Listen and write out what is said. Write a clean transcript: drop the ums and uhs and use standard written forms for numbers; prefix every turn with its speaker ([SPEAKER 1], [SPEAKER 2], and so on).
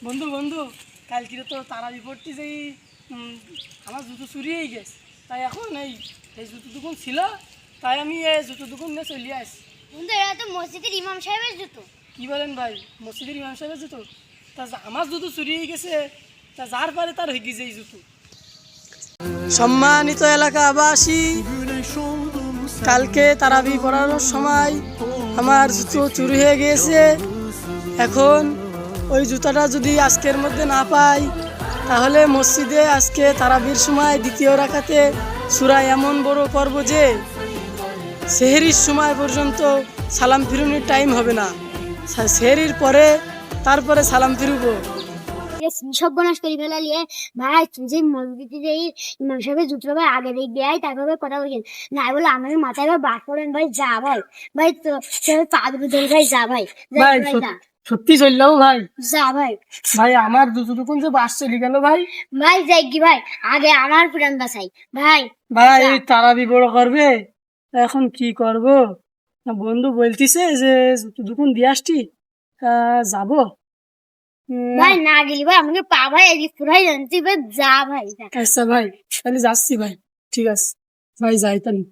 [SPEAKER 1] বন্ধু বন্ধু কালকে তো তারাবি পড়তে যেই আমার জুতো চুরি হয়ে গেছে, তাই এখন এই এই জুতো দোকান ছিল, তাই আমি এই জুতো দোকান নিয়ে চলে আসি।
[SPEAKER 2] বন্ধু এরা তো মসজিদের ইমাম সাহেবের জুতো।
[SPEAKER 1] কী বলেন ভাই, মসজিদের ইমাম সাহেবের জুতো? তা আমার জুতো চুরি হয়ে গেছে, তা যার পারে তার হয়ে গেছে এই জুতো। সম্মানিত এলাকাবাসী, কালকে তারাবি পড়ানোর সময় আমার জুতো চুরি হয়ে গিয়েছে। এখন ওই জুতাটা যদি আজকের মধ্যে না পাই, তাহলে মসজিদে আজকে তারাবির সময় দ্বিতীয় রাকাতে সূরা এমন বড় করব যে সেহরির সময় পর্যন্ত সালাম ফিরুনির টাইম হবে না। সেহরির পরে তারপরে সালাম ফিরব।
[SPEAKER 2] সর্বনাশ করে ফেলালিয়ে ভাই, তুই যে মসজিদে ইমাম সাহেবের জুতো ভাই আগে দিয়ে দেয়, তারপরে কথা বলছেন না বলে আমাদের মাথায় বাদ করেন ভাই। যা ভাই, ভাই তো পা দুটো ধরে ভাই, যা ভাই,
[SPEAKER 1] ভাই সত্যি চললাম ভাই।
[SPEAKER 2] যা ভাই,
[SPEAKER 1] ভাই আমার জুতো দোকান যে বাস চলে গেল ভাই।
[SPEAKER 2] ভাই যাই কি ভাই, আগে আমার পুরান বাসাই ভাই।
[SPEAKER 1] ভাই তারাবি বড় করবে, এখন কি করব? বন্ধু বলতিছে যে জুতো দোকান দিয়ে আসছি, যাবো।
[SPEAKER 2] ভাই না গেলি ভাই আমাকে পা ভাই এদিক পুরাই জানছি ভাই। যা ভাই, যা।
[SPEAKER 1] আচ্ছা ভাই, তাহলে যাচ্ছি ভাই। ঠিক আছে ভাই, যাই তাহলে।